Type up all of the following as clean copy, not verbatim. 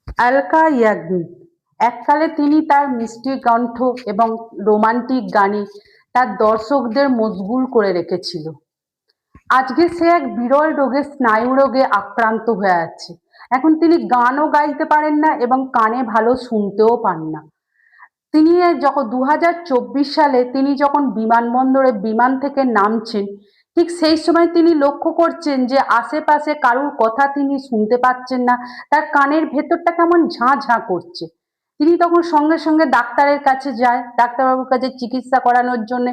আলকা ইয়াগনিক এককালে তিনি তার মিষ্টি কণ্ঠ এবং রোমান্টিক গানে তার দর্শকদের মশগুল করে রেখেছিল। আজকে সে এক বিরল রোগে, স্নায়ু রোগে আক্রান্ত হয়ে আছে। এখন তিনি গানও গাইতে পারেন না এবং কানে ভালো শুনতেও পান না। তিনি যখন 2024 সালে তিনি যখন বিমানবন্দরে বিমান থেকে নামছেন, ঠিক সেই সময় তিনি লক্ষ্য করছেন যে আশেপাশে কারুর কথা তিনি শুনতে পাচ্ছেন না। তার কানের ভেতরটা কেমন ঝাঁ ঝাঁ করছে। তিনি তখন সঙ্গে সঙ্গে ডাক্তারের কাছে যায়, ডাক্তারবাবুর কাছে চিকিৎসা করানোর জন্য।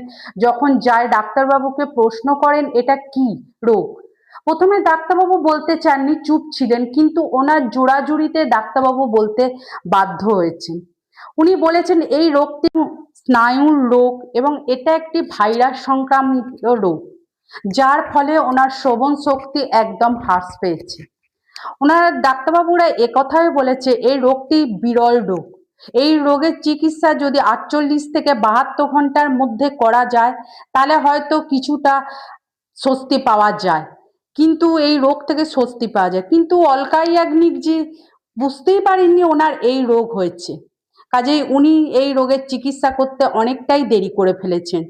যখন যায়, ডাক্তারবাবুকে প্রশ্ন করেন এটা কি রোগ। প্রথমে ডাক্তারবাবু বলতে চাননি, চুপ ছিলেন, কিন্তু ওনার জোড়াজুড়িতে ডাক্তারবাবু বলতে বাধ্য হয়েছেন। উনি বলেছেন এই রোগটি স্নায়ুর রোগ এবং এটা একটি ভাইরাস সংক্রামিত রোগ, যার ফলে ওনার শ্রবণ শক্তি একদম হ্রাস পেয়েছে। ওনার ডাক্তারবাবুরা একথাই বলেছে এই রোগটি বিরল রোগ। এই রোগের চিকিৎসা যদি 48 থেকে 72 ঘন্টার মধ্যে করা যায়, তাহলে হয়তো কিছুটা স্বস্তি পাওয়া যায়। কিন্তু এই রোগ থেকে স্বস্তি পাওয়া যায়, কিন্তু অলকা ইয়াগনিক জি বুঝতেই পারেননি ওনার এই রোগ হয়েছে। কাজেই উনি এই রোগের চিকিৎসা করতে অনেকটাই দেরি করে ফেলেছেন,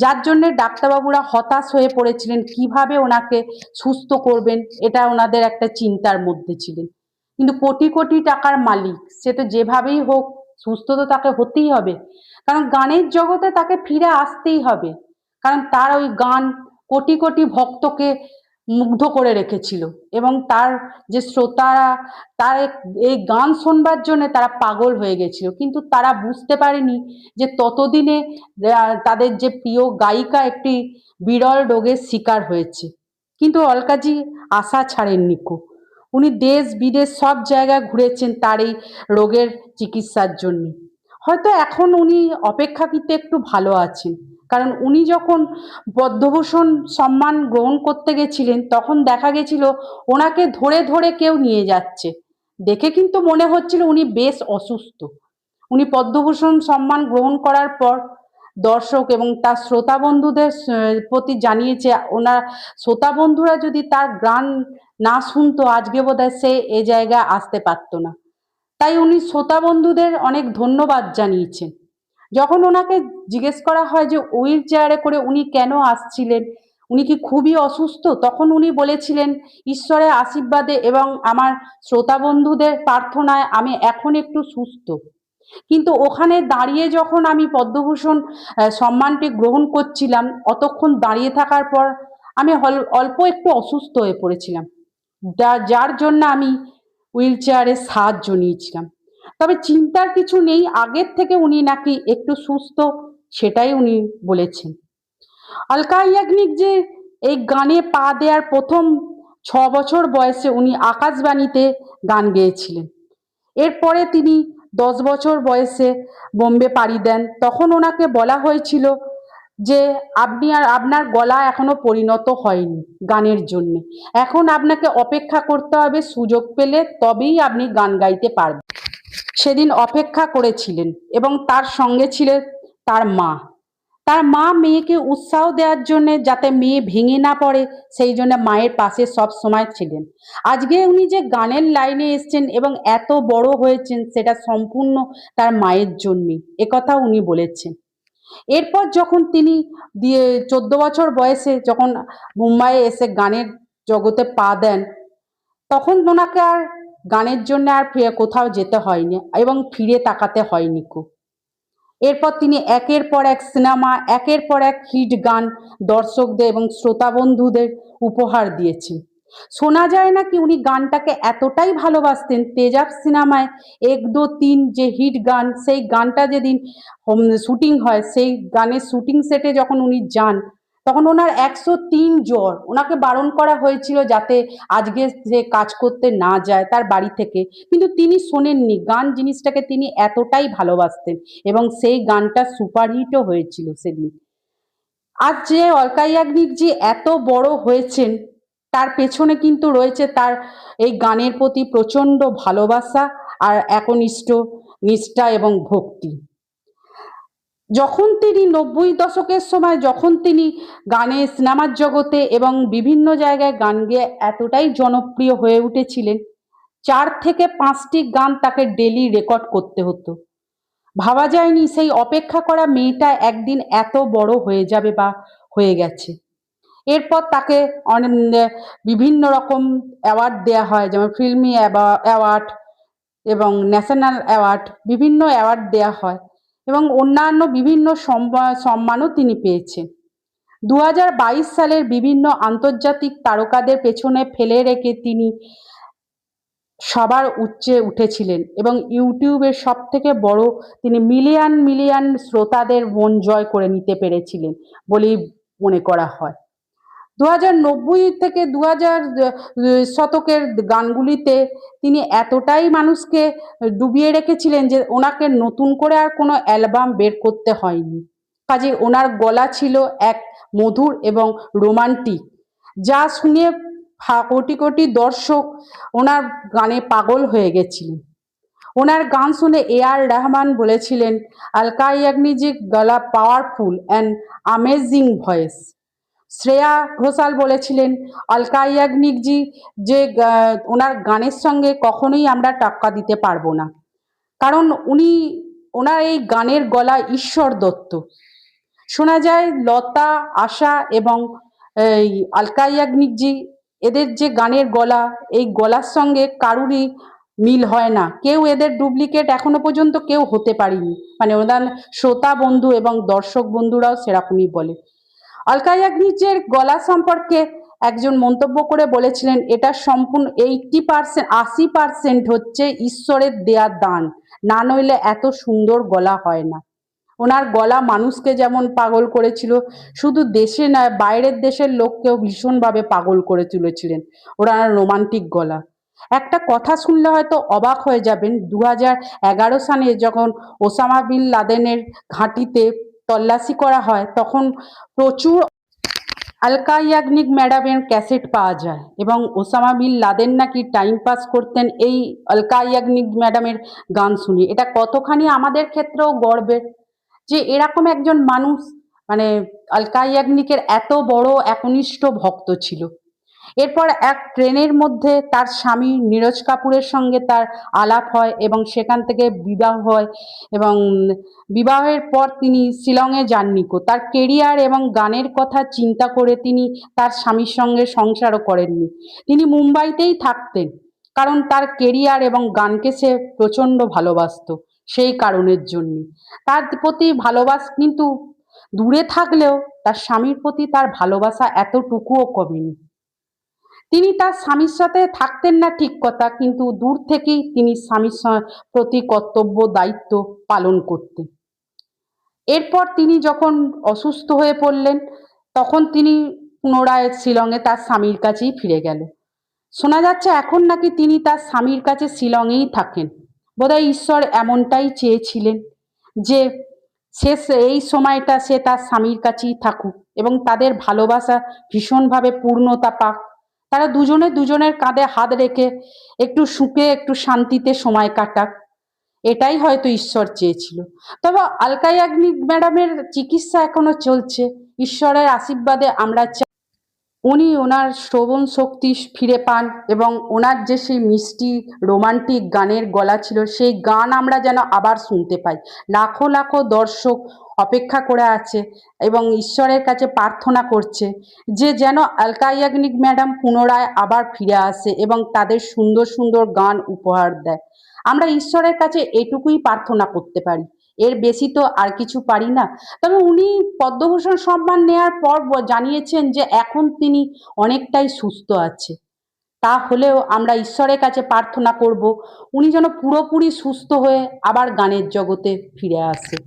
যার জন্য ডাক্তারবাবুরা হতাশ হয়ে পড়েছিলেন কিভাবে ওনাকে সুস্থ করবেন। এটা ওনাদের একটা চিন্তার মধ্যে ছিলেন। কিন্তু কোটি কোটি টাকার মালিক, সে তো যেভাবেই হোক সুস্থ তো তাকে হতেই হবে, কারণ গানের জগতে তাকে ফিরে আসতেই হবে। কারণ তার ওই গান কোটি কোটি ভক্তকে মুগ্ধ করে রেখেছিল এবং তার যে শ্রোতারা তার এই গান শোনবার জন্য তারা পাগল হয়ে গেছিল। কিন্তু তারা বুঝতে পারেনি যে ততদিনে তাদের যে প্রিয় গায়িকা একটি বিরল রোগের শিকার হয়েছে। কিন্তু অলকাজি আশা ছাড়েননি কো। উনি দেশ বিদেশ সব জায়গায় ঘুরেছেন তার এই রোগের চিকিৎসার জন্য। হয়তো এখন উনি অপেক্ষাকৃত একটু ভালো আছেন, কারণ উনি যখন পদ্মভূষণ সম্মান গ্রহণ করতে গেছিলেন, তখন দেখা গেছিল ওনাকে ধরে ধরে কেউ নিয়ে যাচ্ছে। দেখে কিন্তু মনে হচ্ছিল উনি বেশ অসুস্থ। উনি পদ্মভূষণ সম্মান গ্রহণ করার পর দর্শক এবং তার শ্রোতা বন্ধুদের প্রতি জানিয়েছে, ওনার শ্রোতা বন্ধুরা যদি তার গান না শুনতো, আজকে বোধহয় সে এ জায়গায় আসতে পারতো না। তাই উনি শ্রোতা বন্ধুদের অনেক ধন্যবাদ জানিয়েছেন। যখন ওনাকে জিজ্ঞেস করা হয় যে হুইল চেয়ারে করে উনি কেন আসছিলেন, উনি কি খুবই অসুস্থ, তখন উনি বলেছিলেন ঈশ্বরের আশীর্বাদে এবং আমার শ্রোতা বন্ধুদের প্রার্থনায় আমি এখন একটু সুস্থ। কিন্তু ওখানে দাঁড়িয়ে যখন আমি পদ্মভূষণ সম্মানটি গ্রহণ করছিলাম, অতক্ষণ দাঁড়িয়ে থাকার পর আমি অল্প একটু অসুস্থ হয়ে পড়েছিলাম, যার জন্য আমি হুইল চেয়ারের সাহায্য নিয়েছিলাম। তবে চিন্তার কিছু নেই, আগের থেকে উনি নাকি একটু সুস্থ, সেটাই উনি বলেছেন। অলকা ইয়াগনিক যে এই গানে পা দেওয়ার প্রথম 6 বছর বয়সে উনি আকাশবাণীতে গান গেয়েছিলেন। এরপরে তিনি 10 বছর বয়সে বোম্বে পাড়ি দেন। তখন ওনাকে বলা হয়েছিল যে আপনি আর আপনার গলা এখনো পরিণত হয়নি গানের জন্য, এখন আপনাকে অপেক্ষা করতে হবে, সুযোগ পেলে তবেই আপনি গান গাইতে পারবেন। সেদিন অপেক্ষা করেছিলেন এবং তার সঙ্গে ছিলেন তার মা। তার মা মেয়েকে উৎসাহ দেওয়ার জন্য, যাতে মেয়ে ভেঙে না পড়ে, সেই জন্য মায়ের পাশে সব সময় ছিলেন। আজকে উনি যে গানের লাইনে এসছেন এবং এত বড় হয়েছেন, সেটা সম্পূর্ণ তার মায়ের জন্যে, একথা উনি বলেছেন। এরপর যখন তিনি 14 বছর বয়সে যখন মুম্বাইয়ে এসে গানের জগতে পা দেন, তখন ওনাকে আর গানের জন্য আর কোথাও যেতে হয়নি এবং ফিরে তাকাতে হয়নি খুব। এরপর তিনি একের পর এক সিনেমা, একের পর এক হিট গান দর্শকদের এবং শ্রোতা বন্ধুদের উপহার দিয়েছেন। শোনা যায় নাকি উনি গানটাকে এতটাই ভালোবাসতেন, তেজাব সিনেমায় 1 2 3 যে হিট গান, সেই গানটা যেদিন শুটিং হয়, সেই গানের শুটিং সেটে যখন উনি যান, তখন ওনার 103 জ্বর। ওনাকে বারণ করা হয়েছিল যাতে আজকে সে কাজ করতে না যায় তার বাড়ি থেকে, কিন্তু তিনি শোনেননি। গান জিনিসটাকে তিনি এতটাই ভালোবাসতেন এবং সেই গানটা সুপারহিটও হয়েছিল সেদিন। আজ যে অলকা ইয়াগনিক জি এত বড় হয়েছেন, তার পেছনে কিন্তু রয়েছে তার এই গানের প্রতি প্রচন্ড ভালোবাসা আর একনিষ্ঠ নিষ্ঠা এবং ভক্তি। যখন তিনি 90 দশকের সময় যখন তিনি গানে, সিনেমার জগতে এবং বিভিন্ন জায়গায় গান গেয়ে এতটাই জনপ্রিয় হয়ে উঠেছিলেন, 4 থেকে 5টি গান তাকে ডেলি রেকর্ড করতে হতো। ভাবা যায়নি সেই অপেক্ষা করা মেয়েটা একদিন এত বড় হয়ে যাবে বা হয়ে গেছে। এরপর তাকে বিভিন্ন রকম অ্যাওয়ার্ড দেয়া হয়, যেমন ফিল্মি অ্যাওয়ার্ড এবং ন্যাশনাল অ্যাওয়ার্ড, বিভিন্ন অ্যাওয়ার্ড দেয়া হয় এবং অন্যান্য বিভিন্ন সম্মানও তিনি পেয়েছেন। 2022 সালের বিভিন্ন আন্তর্জাতিক তারকাদের পেছনে ফেলে রেখে তিনি সবার উচ্চে উঠেছিলেন এবং ইউটিউবের সবথেকে বড় তিনি মিলিয়ন মিলিয়ন শ্রোতাদের মন জয় করে নিতে পেরেছিলেন বলেই মনে করা হয়। 2090 থেকে 2000 শতকের গানগুলিতে তিনি এতটাই মানুষকে ডুবিয়ে রেখেছিলেন যে ওনাকে নতুন করে আর কোনো অ্যালবাম বের করতে হয়নি। কাজেই ওনার গলা ছিল এক মধুর এবং রোমান্টিক, যা শুনে কোটি কোটি দর্শক ওনার গানে পাগল হয়ে গেছিলেন। ওনার গান শুনে আর রহমান বলেছিলেন, আলকা ইয়াগনিজির গলা powerful and amazing voice. Shreya Ghoshal বলেছিলেন, আলকা ইয়াগনিকজি যে ওনার গানের সঙ্গে কখনোই আমরা টাক্কা দিতে পারবো না, কারণ ওনার এই গানের গলা ঈশ্বর দত্ত। শোনা যায় লতা, আশা এবং এই আলকা ইয়াগনিকজি এদের যে গানের গলা, এই গলার সঙ্গে কারুরই মিল হয় না, কেউ এদের ডুপ্লিকেট এখনো পর্যন্ত কেউ হতে পারেনি, মানে ওনার শ্রোতা বন্ধু এবং দর্শক বন্ধুরাও সেরকমই বলে। আলকা ইয়াগনিকের গলা সম্পর্কে একজন মন্তব্য করে বলেছিলেন, এটা সম্পূর্ণ 80% হচ্ছে ঈশ্বরের দেয়া দান, না নইলে এত সুন্দর গলা হয় না। ওনার গলা মানুষকে যেমন পাগল করেছিল, শুধু দেশে নয় বাইরের দেশের লোককেও ভীষণভাবে পাগল করে তুলেছিলেন ওনার রোমান্টিক গলা। একটা কথা শুনলে হয়তো অবাক হয়ে যাবেন, 2011 সালে যখন ওসামা বিন লাদেনের ঘাঁটিতে তল্লাশি করা হয় তখন প্রচুর আলকা ইয়াগনিক ম্যাডামের ক্যাসেট পাওয়া যায় এবং ওসামা বিন লাদেন নাকি টাইম পাস করতেন এই আলকা ইয়াগনিক ম্যাডামের গান শুনে। এটা কতখানি আমাদের ক্ষেত্রেও গর্বের যে এরকম একজন মানুষ, মানে আলকা ইয়াগনিকের এত বড় একনিষ্ঠ ভক্ত ছিল। এরপর এক ট্রেনের মধ্যে তার স্বামী নীরজ কাপুরের সঙ্গে তার আলাপ হয় এবং সেখান থেকে বিবাহ হয় এবং বিবাহের পর তিনি শিলংয়ে যাননি। তার কেরিয়ার এবং গানের কথা চিন্তা করে তিনি তার স্বামীর সঙ্গে সংসারও করেননি, তিনি মুম্বাইতেই থাকতেন, কারণ তার কেরিয়ার এবং গানকে সে প্রচণ্ড ভালোবাসত। সেই কারণের জন্য তার প্রতি কিন্তু দূরে থাকলেও তার স্বামীর প্রতি তার ভালোবাসা এতটুকুও কমেনি। তিনি তার স্বামীর সাথে থাকতেন না ঠিক কথা, কিন্তু দূর থেকেই তিনি স্বামীর প্রতি কর্তব্য দায়িত্ব পালন করতেন। এরপর তিনি যখন অসুস্থ হয়ে পড়লেন তখন তিনি পুনরায় শিলংয়ে তার স্বামীর কাছেই ফিরে গেল। শোনা যাচ্ছে এখন নাকি তিনি তার স্বামীর কাছে শিলংয়েই থাকেন। বোধহয় ঈশ্বর এমনটাই চেয়েছিলেন যে শেষ এই সময়টা সে তার স্বামীর কাছেই থাকুক এবং তাদের ভালোবাসা ভীষণভাবে পূর্ণতা পাক। তারা দুজনে দুজনের কাঁধে হাত রেখে একটু সুখে একটু শান্তিতে সময় কাটাক, এটাই হয়তো ঈশ্বর চেয়েছিল। তবে আলকা ইয়াগনিক ম্যাডামের চিকিৎসা এখনো চলছে, ঈশ্বরের আশীর্বাদে আমরা উনি ওনার শ্রবণ শক্তি ফিরে পান এবং ওনার যে সেই মিষ্টি রোমান্টিক গানের গলা ছিল সেই গান আমরা যেন আবার শুনতে পাই। লাখো লাখো দর্শক অপেক্ষা করে আছে এবং ঈশ্বরের কাছে প্রার্থনা করছে যে যেন আলকা ইয়াগনিক ম্যাডাম পুনরায় আবার ফিরে আসে এবং তাদের সুন্দর সুন্দর গান উপহার দেয়। আমরা ঈশ্বরের কাছে এটুকুই প্রার্থনা করতে পারি, এর বেশি তো আর কিছু পারি না। তবে উনি পদ্মভূষণ সম্মান নেওয়ার পর জানিয়েছেন যে এখন তিনি অনেকটাই সুস্থ আছে। তা হলেও আমরা ঈশ্বরের কাছে প্রার্থনা করব উনি যেন পুরোপুরি সুস্থ হয়ে আবার গানের জগতে ফিরে আসে।